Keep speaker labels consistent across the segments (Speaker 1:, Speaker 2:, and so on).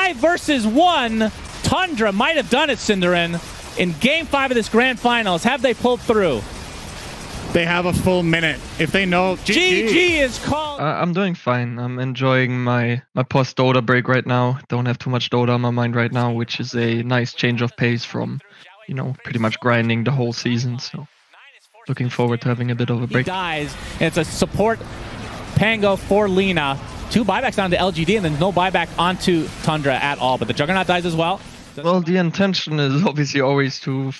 Speaker 1: 5 versus 1. Tundra might have done it, Cinderin, in Game 5 of this Grand Finals. Have they pulled through?
Speaker 2: They have a full minute. If they know,
Speaker 1: GG is called.
Speaker 3: I'm doing fine. I'm enjoying my post-Dota break right now. Don't have too much Dota on my mind right now, which is a nice change of pace from, pretty much grinding the whole season. So looking forward to having a bit of a break.
Speaker 1: He dies, and it's a support Pango for Lina. 2 buybacks down to LGD, and then no buyback onto Tundra at all. But the Juggernaut dies as well.
Speaker 3: Well, the intention is obviously always to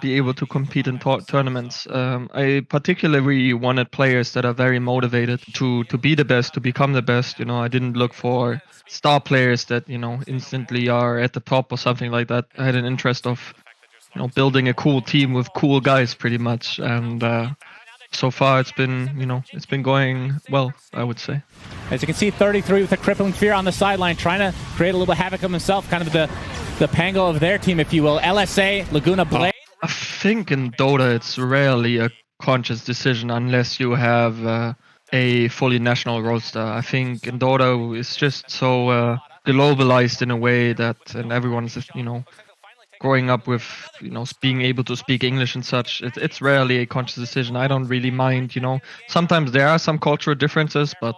Speaker 3: be able to compete in tournaments. I particularly wanted players that are very motivated to be the best, to become the best. I didn't look for star players that, instantly are at the top or something like that. I had an interest of, building a cool team with cool guys pretty much. And so far it's been going well, I would say.
Speaker 1: As you can see, 33 with a crippling fear on the sideline, trying to create a little bit of havoc of himself, kind of the Pango of their team, if you will. LSA, Laguna Blade.
Speaker 3: I think in Dota it's rarely a conscious decision unless you have a fully national roster. I think in Dota it's just so globalized in a way that, and everyone's growing up with being able to speak English and such. It's rarely a conscious decision. I don't really mind. Sometimes there are some cultural differences, but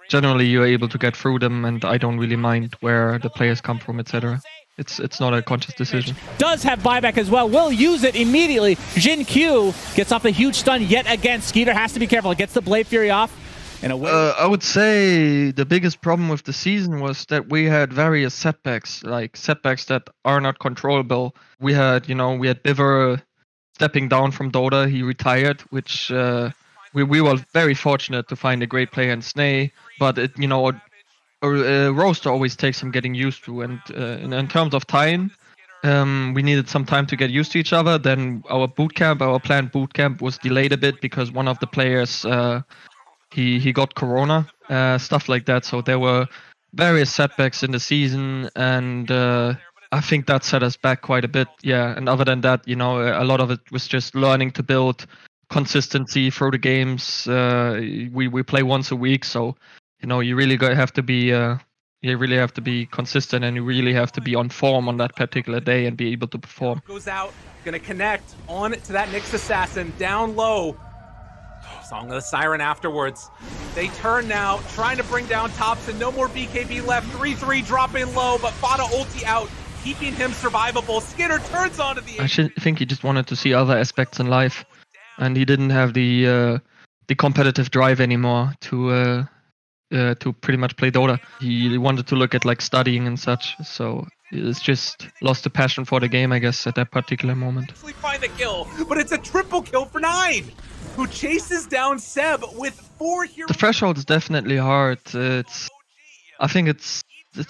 Speaker 3: generally you're able to get through them, and I don't really mind where the players come from, etc. It's not a conscious decision.
Speaker 1: Does have buyback as well. Will use it immediately. Jin Q gets off a huge stun yet again. Skeeter has to be careful. Gets the Blade Fury off.
Speaker 3: I would say the biggest problem with the season was that we had various setbacks, like setbacks that are not controllable. We had Biver stepping down from Dota. He retired, which we were very fortunate to find a great player in Snay, but a roster always takes some getting used to, and in terms of time, we needed some time to get used to each other. Then our planned boot camp was delayed a bit because one of the players he got corona, stuff like that. So there were various setbacks in the season, and I think that set us back quite a bit. Yeah, and other than that, a lot of it was just learning to build consistency through the games. We play once a week, so you really have to be consistent, and you really have to be on form on that particular day and be able to perform.
Speaker 4: Goes out, gonna connect on to that Nyx assassin down low. Song of the Siren afterwards. They turn now, trying to bring down Thompson. No more BKB left. 3-3 dropping low, but Fata ulti out, keeping him survivable. Skinner turns onto the.
Speaker 3: I think he just wanted to see other aspects in life, and he didn't have the competitive drive anymore to pretty much play Dota. He wanted to look at studying and such, so it's just lost the passion for the game, I guess, at that particular moment.
Speaker 4: Actually find the kill, but it's a triple kill for 9, who chases down Seb with 4 heroes.
Speaker 3: The threshold is definitely hard. I think it's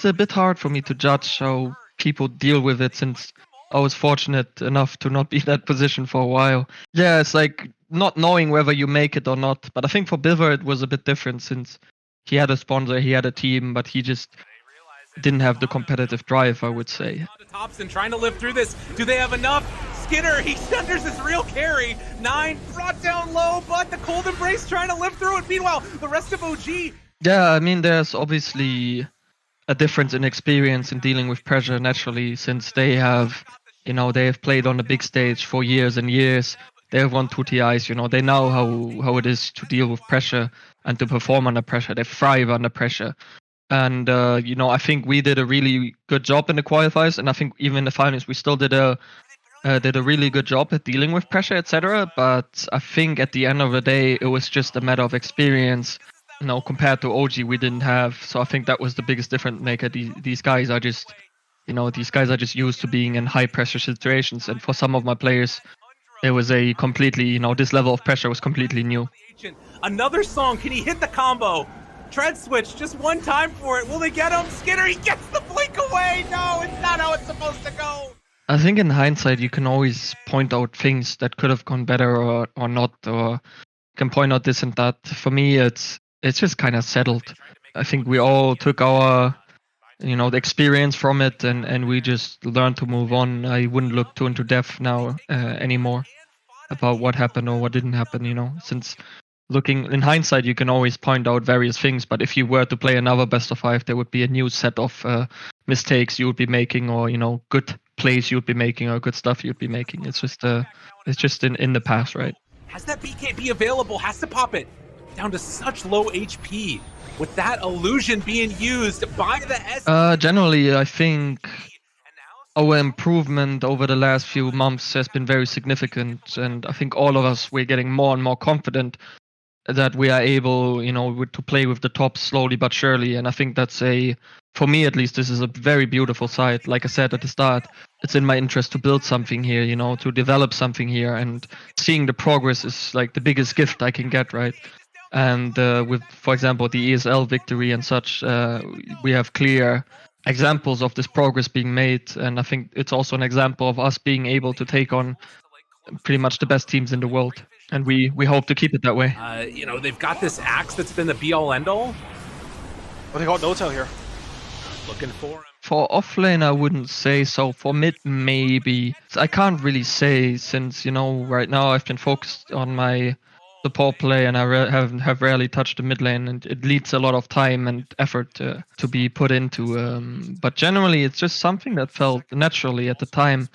Speaker 3: a bit hard for me to judge how people deal with it, since I was fortunate enough to not be in that position for a while. Yeah, it's like not knowing whether you make it or not. But I think for Biver it was a bit different, since he had a sponsor, he had a team, but he just didn't have the competitive drive, I would say.
Speaker 4: Thompson trying to live through this. Do they have enough? Skinner, he thunders his real carry. 9 brought down low, but the cold embrace trying to live through it. Meanwhile, the rest of OG.
Speaker 3: Yeah, I mean, there's obviously a difference in experience in dealing with pressure naturally, since they have played on the big stage for years and years. They have won 2 TIs, they know how it is to deal with pressure and to perform under pressure. They thrive under pressure. And, I think we did a really good job in the qualifiers, and I think even in the finals we still did a really good job at dealing with pressure, etc. But I think at the end of the day, it was just a matter of experience, compared to OG we didn't have. So I think that was the biggest difference maker. These guys are just, used to being in high pressure situations, and for some of my players, it was a completely, this level of pressure was completely new.
Speaker 4: Another song, can he hit the combo? Tread switch, just one time for it. Will they get him? Skinner, he gets the blink away. No, it's not how it's supposed to go.
Speaker 3: I think in hindsight, you can always point out things that could have gone better or not, or can point out this and that. For me, it's just kind of settled. I think we all took our, the experience from it, and we just learned to move on. I wouldn't look too into depth now anymore about what happened or what didn't happen, since looking in hindsight, you can always point out various things. But if you were to play another best of 5, there would be a new set of mistakes you would be making, or good plays you would be making, or good stuff you'd be making. It's just in the past, right?
Speaker 4: Has that BKB available, has to pop it down to such low HP with that illusion being used by the S.
Speaker 3: Generally, I think our improvement over the last few months has been very significant, and I think all of us, we're getting more and more confident that we are able, to play with the top slowly but surely. And I think that's for me at least, this is a very beautiful side. Like I said at the start, it's in my interest to build something here, to develop something here, and seeing the progress is like the biggest gift I can get, right? And with, for example, the ESL victory and such, we have clear examples of this progress being made, and I think it's also an example of us being able to take on pretty much the best teams in the world, and we hope to keep it that way.
Speaker 4: They've got this axe that's been the be-all end-all.
Speaker 5: But they got no-tail here.
Speaker 4: Looking for him.
Speaker 3: For offlane, I wouldn't say so. For mid, maybe. I can't really say, since right now I've been focused on my support play, and I have rarely touched the mid lane, and it needs a lot of time and effort to be put into. But generally, it's just something that felt naturally at the time.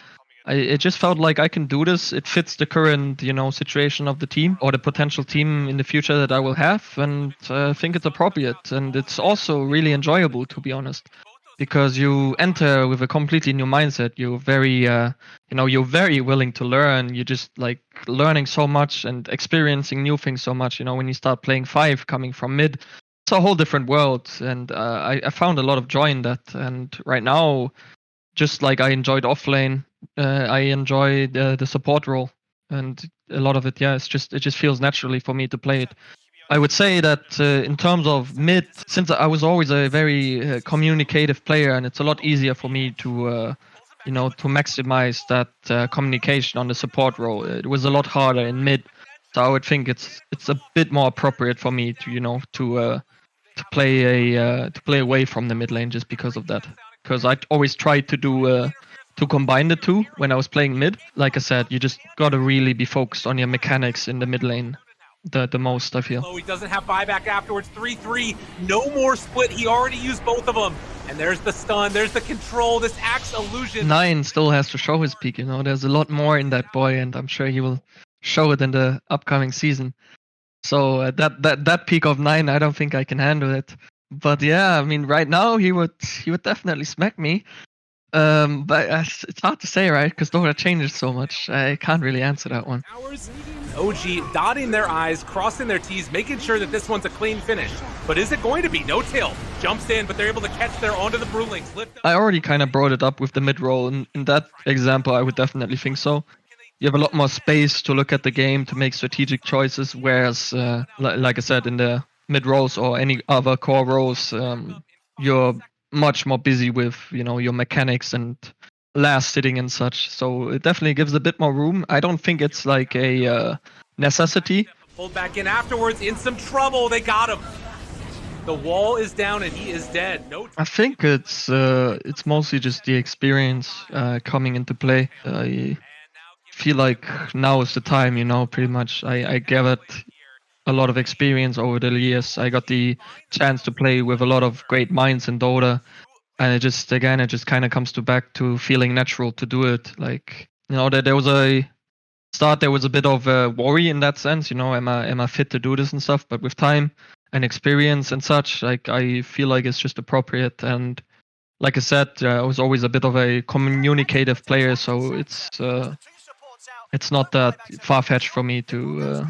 Speaker 3: It just felt like I can do this. It fits the current, situation of the team, or the potential team in the future that I will have, and I think it's appropriate. And it's also really enjoyable, to be honest, because you enter with a completely new mindset. You're very, you're very willing to learn. You're just like learning so much and experiencing new things so much. When you start playing 5 coming from mid, it's a whole different world. And I found a lot of joy in that. And right now, just like I enjoyed offlane, I enjoy the support role, and a lot of it, it just feels naturally for me to play it. I would say that in terms of mid, since I was always a very communicative player, and it's a lot easier for me to to maximize that communication on the support role. It was a lot harder in mid, so I would think it's a bit more appropriate for me to to play away from the mid lane, just because of that. Because I always tried to combine the two when I was playing mid. Like I said, you just gotta really be focused on your mechanics in the mid lane the most, I feel.
Speaker 4: Oh, he doesn't have buyback afterwards. 3-3, no more split. He already used both of them. And there's the stun, there's the control, this axe illusion.
Speaker 3: 9 still has to show his peak, there's a lot more in that boy, and I'm sure he will show it in the upcoming season. So that peak of 9, I don't think I can handle it. But yeah, I mean, right now he would definitely smack me. But it's hard to say, right? Because Dota changes so much. I can't really answer that one.
Speaker 4: OG dotting their I's, crossing their T's, making sure that this one's a clean finish. But is it going to be? No tail. Jumps in, but they're able to catch there onto the Brewlings.
Speaker 3: I already kind of brought it up with the mid roll. In that example, I would definitely think so. You have a lot more space to look at the game, to make strategic choices, whereas, like I said, in the mid roles or any other core roles, you're much more busy with your mechanics and last sitting and such, so it definitely gives a bit more room. I don't think it's like a necessity.
Speaker 4: Pulled back in afterwards, in some trouble. They got him. The wall is down and he is dead.
Speaker 3: I think it's mostly just the experience coming into play. I feel like now is the time, pretty much. I gathered a lot of experience over the years. I got the chance to play with a lot of great minds in Dota, and it just kind of comes back to feeling natural to do it. Like, there was a start, there was a bit of a worry in that sense, am I fit to do this and stuff, but with time and experience and such, like, I feel like it's just appropriate. And like I said, I was always a bit of a communicative player, so it's not that far-fetched for me to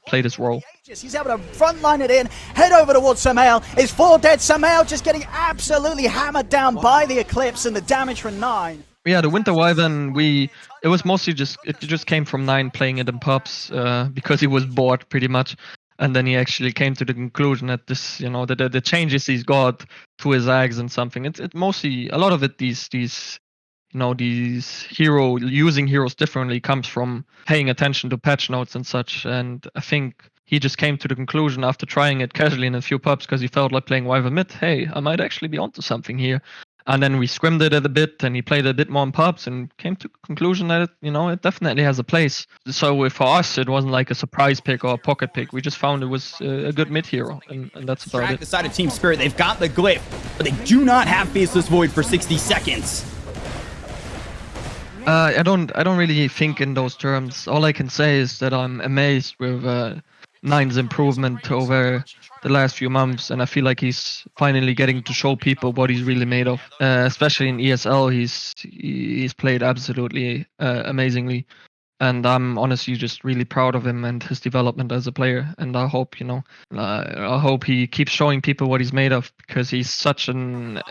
Speaker 3: play this role.
Speaker 6: He's able to frontline it in, head over towards Samael. Is 4 dead? Samael just getting absolutely hammered down by the Eclipse, and the damage from 9.
Speaker 3: Yeah, the Winter Wyvern, it was mostly it just came from 9 playing it in pubs because he was bored pretty much. And then he actually came to the conclusion that this, the changes he's got to his Ags and something. It's mostly, a lot of it, these using heroes differently comes from paying attention to patch notes and such. And I think he just came to the conclusion after trying it casually in a few pubs, because he felt like playing Wyvern mid, hey, I might actually be onto something here. And then we scrimmed it a bit, and he played a bit more in pubs, and came to the conclusion that it definitely has a place. So for us, it wasn't like a surprise pick or a pocket pick. We just found it was a good mid hero, and that's about
Speaker 7: Track
Speaker 3: it.
Speaker 7: the side of Team Spirit. They've got the glyph, but they do not have Faceless Void for 60 seconds.
Speaker 3: I don't really think in those terms. All I can say is that I'm amazed with Nine's improvement over the last few months, and I feel like he's finally getting to show people what he's really made of. Especially in ESL, he's played absolutely amazingly, and I'm honestly just really proud of him and his development as a player. And I hope I hope he keeps showing people what he's made of, because he's such an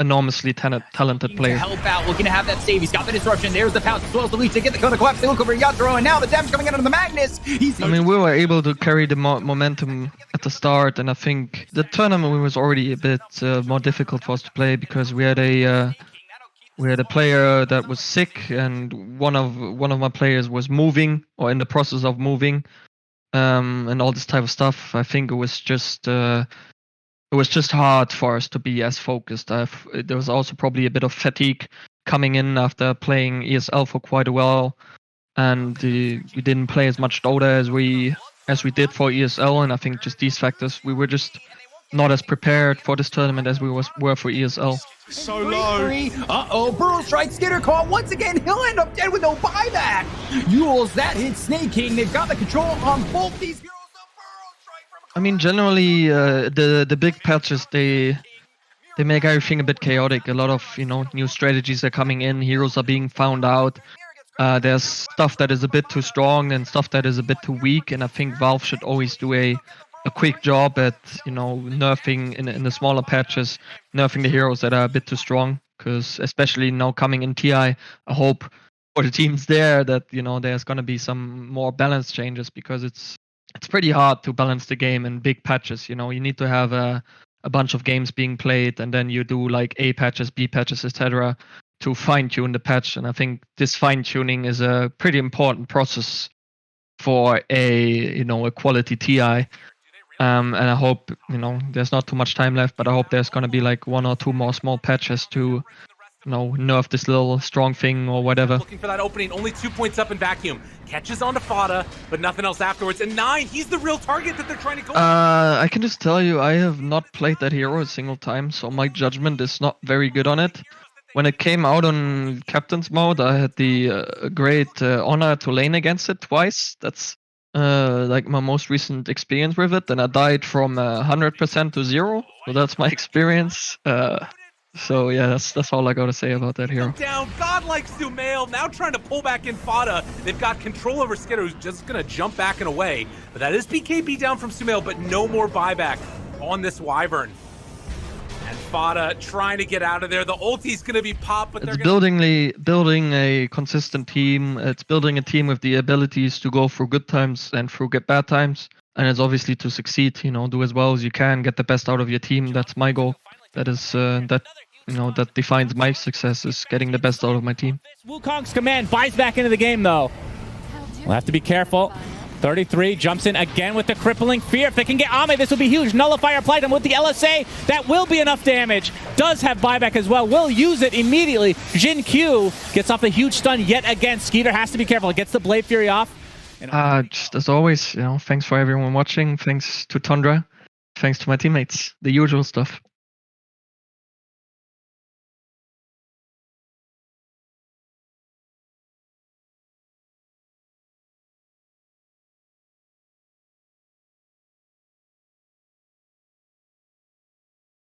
Speaker 3: enormously talented player.
Speaker 7: To help out, looking to have that save. He's got the disruption. There's the pounce as well as the leech to get the Kona collapse. They look over Yatoro, and now the damage coming out of the Magnus.
Speaker 3: I mean, we were able to carry the momentum at the start, and I think the tournament was already a bit more difficult for us to play, because we had a player that was sick, and one of my players was moving or in the process of moving, and all this type of stuff. I think it was just hard for us to be as focused. There was also probably a bit of fatigue coming in after playing ESL for quite a while, and we didn't play as much Dota as we did for ESL. And I think just these factors, we were just not as prepared for this tournament as we were for ESL.
Speaker 5: So low.
Speaker 7: Uh-oh, Burrow Strike, Skitter caught once again. He'll end up dead with no buyback. Yules, that hits Snake King. They've got the control on both these heroes.
Speaker 3: I mean, generally, the big patches, they make everything a bit chaotic. A lot of new strategies are coming in. Heroes are being found out. There's stuff that is a bit too strong and stuff that is a bit too weak. And I think Valve should always do a quick job at nerfing in the smaller patches, nerfing the heroes that are a bit too strong. Because especially now coming in TI, I hope for the teams there that there's gonna be some more balance changes, because it's pretty hard to balance the game in big patches. You need to have a bunch of games being played, and then you do like A patches, B patches, etc. to fine tune the patch. And I think this fine tuning is a pretty important process for a quality TI. And I hope there's not too much time left, but I hope there's gonna be like 1 or 2 more small patches to nerf this little strong thing or whatever.
Speaker 4: Looking for that opening, only 2 points up in vacuum. Catches onto Fata, but nothing else afterwards. And 9, he's the real target that they're trying to go.
Speaker 3: I can just tell you, I have not played that hero a single time, so my judgment is not very good on it. When it came out on Captain's mode, I had the great honor to lane against it twice. That's like my most recent experience with it, and I died from 100% to 0. So that's my experience. So yeah, that's all I gotta say about that hero.
Speaker 4: Down, godlike Sumail, now trying to pull back in Fata. They've got control over Skitter, who's just gonna jump back and away. But that is BKB down from Sumail, but no more buyback on this Wyvern. And Fata trying to get out of there. The ulti's gonna be popped, but
Speaker 3: it's building a consistent team. It's building a team with the abilities to go through good times and through bad times. And it's obviously to succeed, do as well as you can, get the best out of your team. That's my goal. That is that defines my success, is getting the best out of my team.
Speaker 1: Wukong's command buys back into the game, though. We'll have to be careful. 33 jumps in again with the crippling fear. If they can get Ame, this will be huge. Nullifier applied, and with the LSA, that will be enough damage. Does have buyback as well. Will use it immediately. Jin Q gets off a huge stun yet again. Skeeter has to be careful. Gets the Blade Fury off.
Speaker 3: Just as always, thanks for everyone watching. Thanks to Tundra. Thanks to my teammates. The usual stuff.